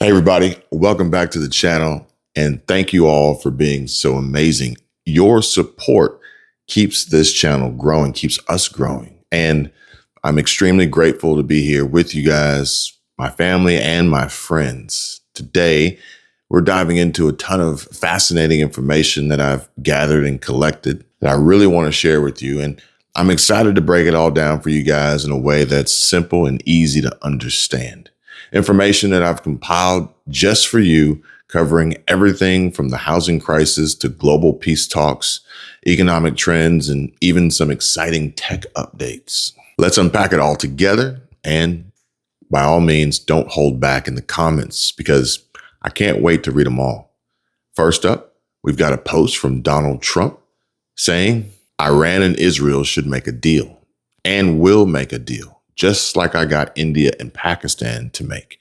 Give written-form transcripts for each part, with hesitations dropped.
Hey everybody, welcome back to the channel and thank you all for being so amazing. Your support keeps this channel growing, keeps us growing. And I'm extremely grateful to be here with you guys, my family and my friends. Today, we're diving into a ton of fascinating information that I've gathered and collected that I really want to share with you. And I'm excited to break it all down for you guys in a way that's simple and easy to understand. Information that I've compiled just for you, covering everything from the housing crisis to global peace talks, economic trends, and even some exciting tech updates. Let's unpack it all together, and by all means, don't hold back in the comments because I can't wait to read them all. First up, we've got a post from Donald Trump saying, Iran and Israel should make a deal and will make a deal, just like I got India and Pakistan to make.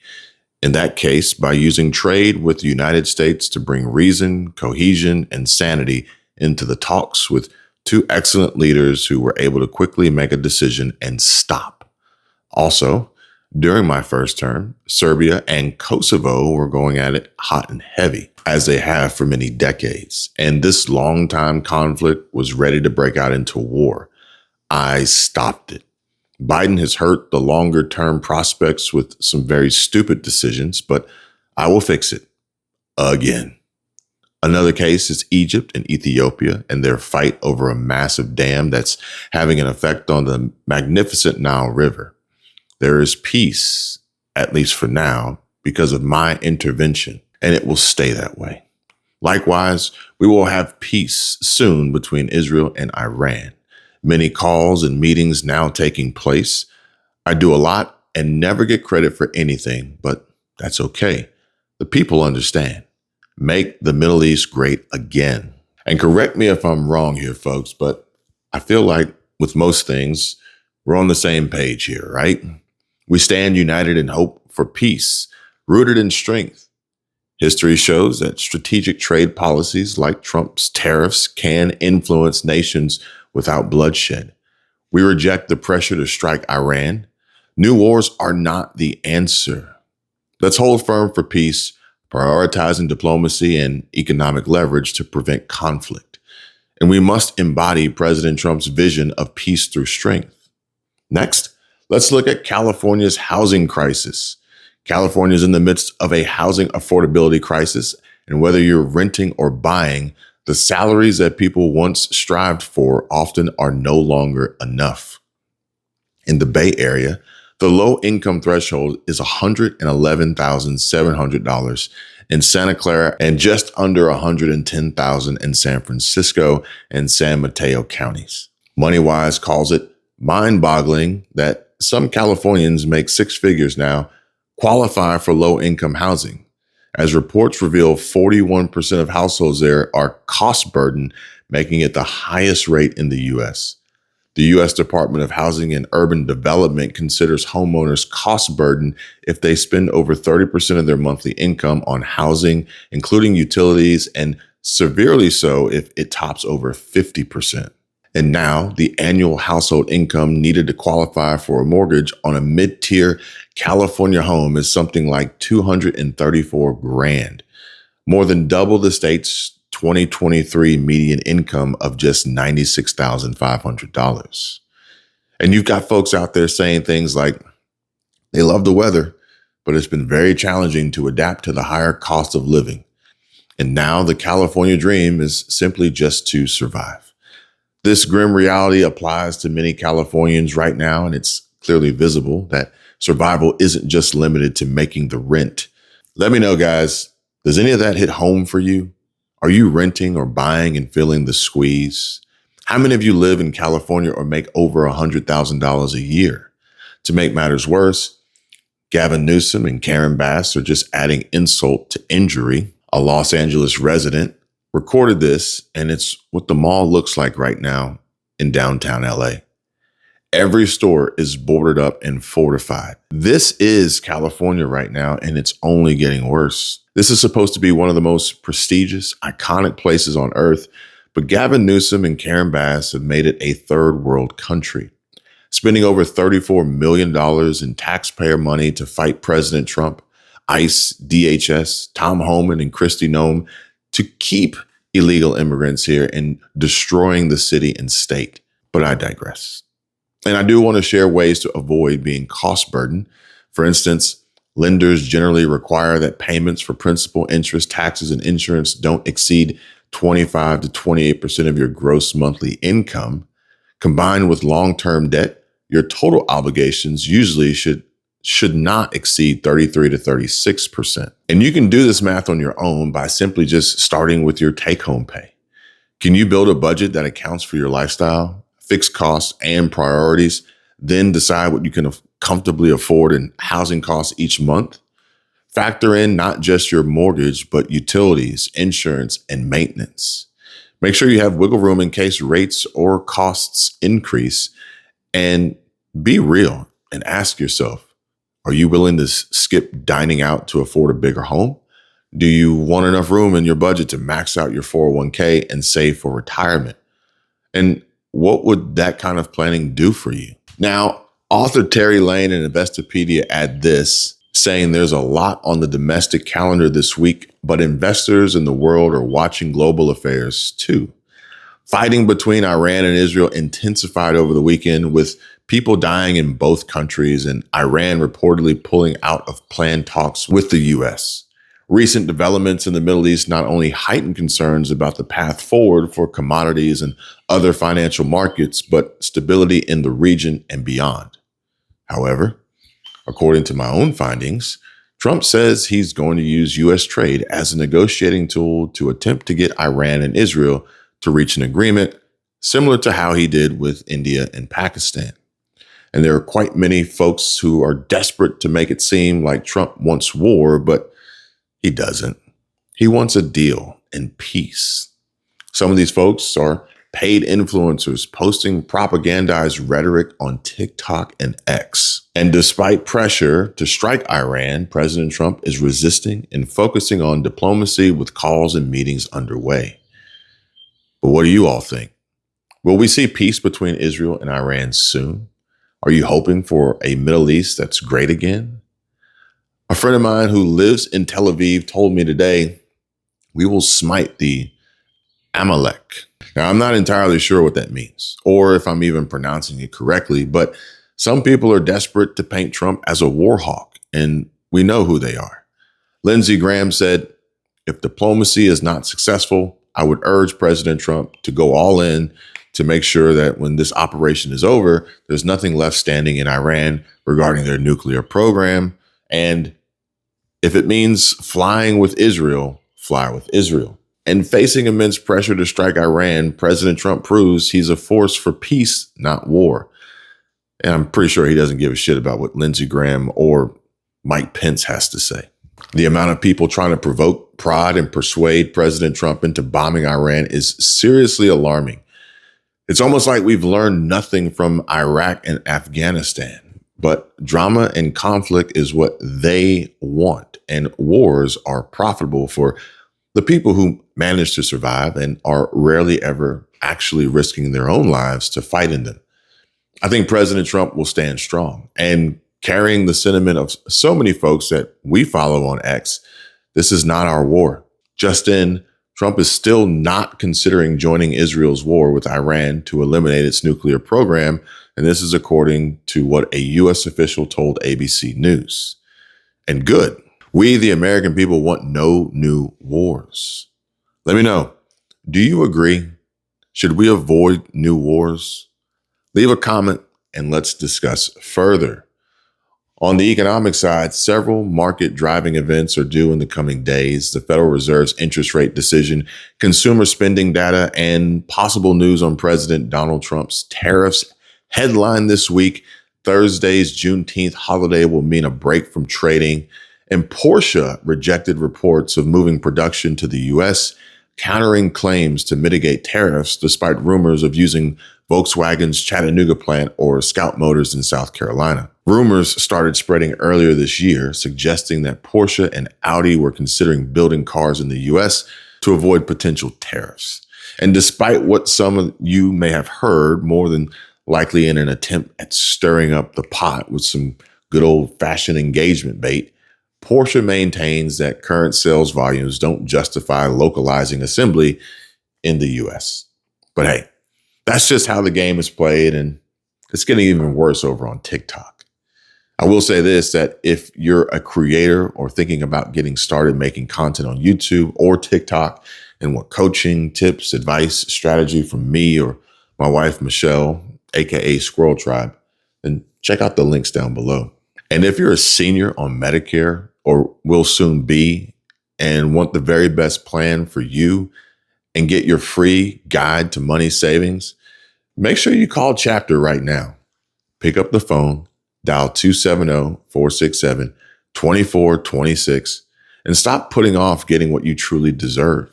In that case, by using trade with the United States to bring reason, cohesion, and sanity into the talks with two excellent leaders who were able to quickly make a decision and stop. Also, during my first term, Serbia and Kosovo were going at it hot and heavy, as they have for many decades. And this long-time conflict was ready to break out into war. I stopped it. Biden has hurt the longer-term prospects with some very stupid decisions, but I will fix it again. Another case is Egypt and Ethiopia and their fight over a massive dam that's having an effect on the magnificent Nile River. There is peace, at least for now, because of my intervention, and it will stay that way. Likewise, we will have peace soon between Israel and Iran. Many calls and meetings now taking place. I do a lot and never get credit for anything, but that's okay. The people understand. Make the Middle East great again. And correct me if I'm wrong here, folks, but I feel like with most things, we're on the same page here, right? We stand united in hope for peace, rooted in strength. History shows that strategic trade policies like Trump's tariffs can influence nations without bloodshed. We reject the pressure to strike Iran. New wars are not the answer. Let's hold firm for peace, prioritizing diplomacy and economic leverage to prevent conflict. And we must embody President Trump's vision of peace through strength. Next, let's look at California's housing crisis. California is in the midst of a housing affordability crisis, and whether you're renting or buying, the salaries that people once strived for often are no longer enough. In the Bay Area, the low income threshold is $111,700 in Santa Clara and just under $110,000 in San Francisco and San Mateo counties. MoneyWise calls it mind-boggling that some Californians make six figures now qualify for low income housing. As reports reveal, 41% of households there are cost burdened, making it the highest rate in the U.S. The U.S. Department of Housing and Urban Development considers homeowners cost burden if they spend over 30% of their monthly income on housing, including utilities, and severely so if it tops over 50%. And now the annual household income needed to qualify for a mortgage on a mid-tier California home is something like $234,000, more than double the state's 2023 median income of just $96,500. And you've got folks out there saying things like, they love the weather, but it's been very challenging to adapt to the higher cost of living. And now the California dream is simply just to survive. This grim reality applies to many Californians right now, and it's clearly visible that survival isn't just limited to making the rent. Let me know, guys, does any of that hit home for you? Are you renting or buying and feeling the squeeze? How many of you live in California or make over $100,000 a year? To make matters worse, Gavin Newsom and Karen Bass are just adding insult to injury. A Los Angeles resident recorded this, and it's what the mall looks like right now in downtown LA. Every store is boarded up and fortified. This is California right now, and it's only getting worse. This is supposed to be one of the most prestigious, iconic places on earth, but Gavin Newsom and Karen Bass have made it a third world country. Spending over $34 million in taxpayer money to fight President Trump, ICE, DHS, Tom Homan, and Kristi Noem to keep illegal immigrants here and destroying the city and state. But I digress. And I do want to share ways to avoid being cost burdened. For instance, lenders generally require that payments for principal, interest, taxes, and insurance don't exceed 25 to 28% of your gross monthly income. Combined with long-term debt, your total obligations usually should not exceed 33 to 36%. And you can do this math on your own by simply just starting with your take-home pay. Can you build a budget that accounts for your lifestyle, fixed costs, and priorities, then decide what you can comfortably afford in housing costs each month? Factor in not just your mortgage, but utilities, insurance, and maintenance. Make sure you have wiggle room in case rates or costs increase, and be real and ask yourself, are you willing to skip dining out to afford a bigger home? Do you want enough room in your budget to max out your 401k and save for retirement? And what would that kind of planning do for you? Now, author Terry Lane and Investopedia add this, saying there's a lot on the domestic calendar this week, but investors in the world are watching global affairs too. Fighting between Iran and Israel intensified over the weekend, with people dying in both countries and Iran reportedly pulling out of planned talks with the U.S. Recent developments in the Middle East not only heighten concerns about the path forward for commodities and other financial markets, but stability in the region and beyond. However, according to my own findings, Trump says he's going to use U.S. trade as a negotiating tool to attempt to get Iran and Israel to reach an agreement, similar to how he did with India and Pakistan. And there are quite many folks who are desperate to make it seem like Trump wants war, but he doesn't. He wants a deal and peace. Some of these folks are paid influencers posting propagandized rhetoric on TikTok and X. And despite pressure to strike Iran, President Trump is resisting and focusing on diplomacy with calls and meetings underway. But what do you all think? Will we see peace between Israel and Iran soon? Are you hoping for a Middle East that's great again? A friend of mine who lives in Tel Aviv told me today, we will smite the Amalek. Now, I'm not entirely sure what that means, or if I'm even pronouncing it correctly, but some people are desperate to paint Trump as a war hawk, and we know who they are. Lindsey Graham said, if diplomacy is not successful, I would urge President Trump to go all in to make sure that when this operation is over, there's nothing left standing in Iran regarding their nuclear program. And if it means flying with Israel, fly with Israel. And facing immense pressure to strike Iran, President Trump proves he's a force for peace, not war. And I'm pretty sure he doesn't give a shit about what Lindsey Graham or Mike Pence has to say. The amount of people trying to provoke, prod, and persuade President Trump into bombing Iran is seriously alarming. It's almost like we've learned nothing from Iraq and Afghanistan. But drama and conflict is what they want, and wars are profitable for the people who manage to survive and are rarely ever actually risking their own lives to fight in them. I think President Trump will stand strong, and carrying the sentiment of so many folks that we follow on X, this is not our war. Just in, Trump is still not considering joining Israel's war with Iran to eliminate its nuclear program, and this is according to what a U.S. official told ABC News. And good. We, the American people, want no new wars. Let me know. Do you agree? Should we avoid new wars? Leave a comment and let's discuss further. On the economic side, several market-driving events are due in the coming days. The Federal Reserve's interest rate decision, consumer spending data, and possible news on President Donald Trump's tariffs headline this week. Thursday's Juneteenth holiday will mean a break from trading. And Porsche rejected reports of moving production to the U.S., countering claims to mitigate tariffs despite rumors of using Volkswagen's Chattanooga plant or Scout Motors in South Carolina. Rumors started spreading earlier this year, suggesting that Porsche and Audi were considering building cars in the U.S. to avoid potential tariffs. And despite what some of you may have heard, more than likely in an attempt at stirring up the pot with some good old-fashioned engagement bait, Porsche maintains that current sales volumes don't justify localizing assembly in the US. But hey, that's just how the game is played, and it's getting even worse over on TikTok. I will say this, that if you're a creator or thinking about getting started making content on YouTube or TikTok and want coaching, tips, advice, strategy from me or my wife, Michelle, aka Squirrel Tribe, then check out the links down below. And if you're a senior on Medicare or will soon be and want the very best plan for you and get your free guide to money savings, make sure you call Chapter right now. Pick up the phone, dial 270-467-2426, and stop putting off getting what you truly deserve.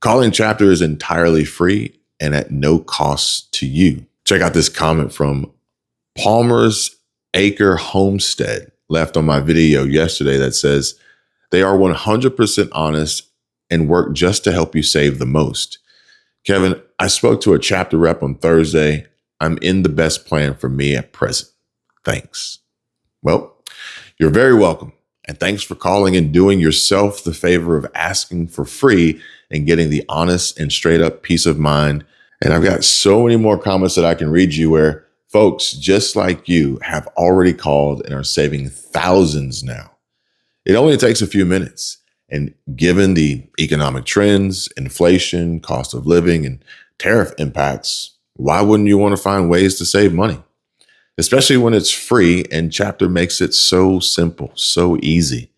Calling Chapter is entirely free and at no cost to you. Check out this comment from Palmer's Acre Homestead left on my video yesterday that says, they are 100% honest and work just to help you save the most. Kevin, I spoke to a Chapter rep on Thursday. I'm in the best plan for me at present. Thanks. Well, you're very welcome. And thanks for calling and doing yourself the favor of asking for free and getting the honest and straight up peace of mind. And I've got so many more comments that I can read you where folks just like you have already called and are saving thousands now. It only takes a few minutes. And given the economic trends, inflation, cost of living, and tariff impacts, why wouldn't you want to find ways to save money? Especially when it's free and Chapter makes it so simple, so easy.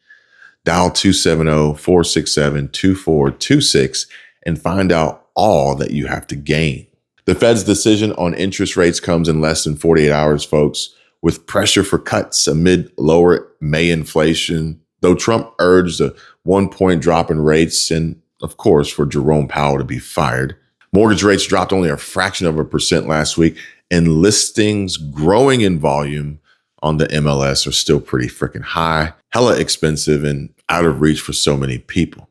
Dial 270-467-2426 and find out all that you have to gain. The Fed's decision on interest rates comes in less than 48 hours, folks, with pressure for cuts amid lower May inflation, though Trump urged a 1-point drop in rates and, of course, for Jerome Powell to be fired. Mortgage rates dropped only a fraction of a percent last week, and listings growing in volume on the MLS are still pretty freaking high, hella expensive, and out of reach for so many people.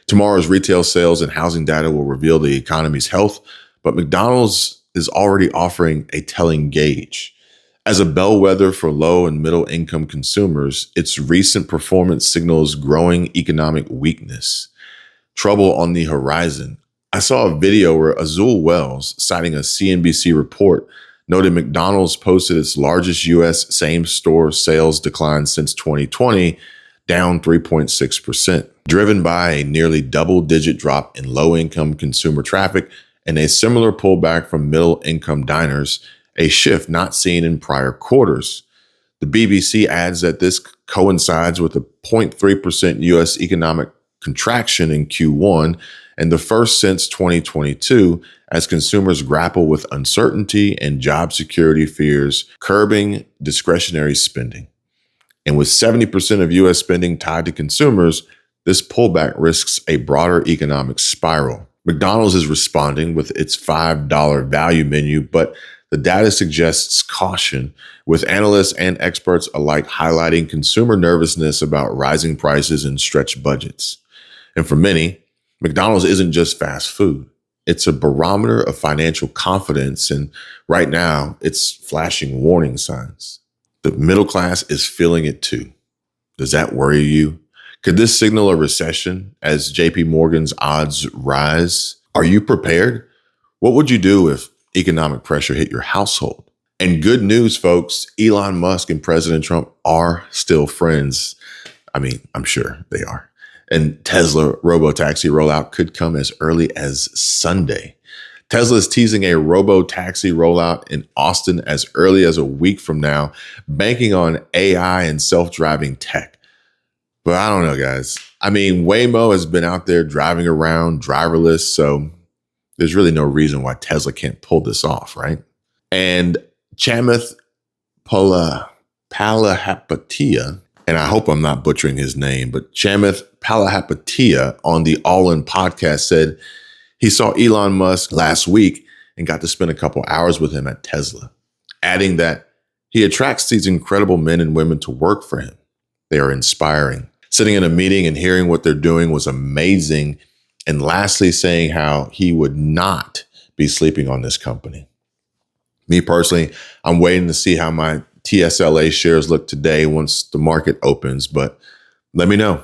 Tomorrow's retail sales and housing data will reveal the economy's health, but McDonald's is already offering a telling gauge. As a bellwether for low and middle income consumers, its recent performance signals growing economic weakness. Trouble on the horizon. I saw a video where Azul Wells, citing a CNBC report, noted McDonald's posted its largest U.S. same-store sales decline since 2020, down 3.6%, driven by a nearly double-digit drop in low-income consumer traffic and a similar pullback from middle-income diners, a shift not seen in prior quarters. The BBC adds that this coincides with a 0.3% U.S. economic contraction in Q1 and the first since 2022 as consumers grapple with uncertainty and job security fears, curbing discretionary spending. And with 70% of U.S. spending tied to consumers, this pullback risks a broader economic spiral. McDonald's is responding with its $5 value menu, but the data suggests caution, with analysts and experts alike highlighting consumer nervousness about rising prices and stretched budgets. And for many, McDonald's isn't just fast food. It's a barometer of financial confidence, and right now, it's flashing warning signs. The middle class is feeling it too. Does that worry you? Could this signal a recession as JP Morgan's odds rise? Are you prepared? What would you do if economic pressure hit your household? And good news, folks, Elon Musk and President Trump are still friends. I mean, I'm sure they are. And Tesla robotaxi rollout could come as early as Sunday. Tesla is teasing a robotaxi rollout in Austin as early as a week from now, banking on AI and self-driving tech. But I don't know, guys. I mean, Waymo has been out there driving around driverless, so there's really no reason why Tesla can't pull this off, right? And Chamath Palihapitiya, and I hope I'm not butchering his name, but Chamath Palihapitiya on the All In podcast said he saw Elon Musk last week and got to spend a couple hours with him at Tesla, adding that he attracts these incredible men and women to work for him. They are inspiring. Sitting in a meeting and hearing what they're doing was amazing. And lastly, saying how he would not be sleeping on this company. Me personally, I'm waiting to see how my TSLA shares look today once the market opens, but Let me know.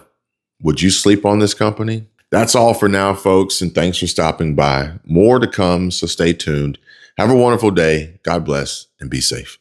Would you sleep on this company? That's all for now, folks, and thanks for stopping by. More to come, so stay tuned. Have a wonderful day. God bless and be safe.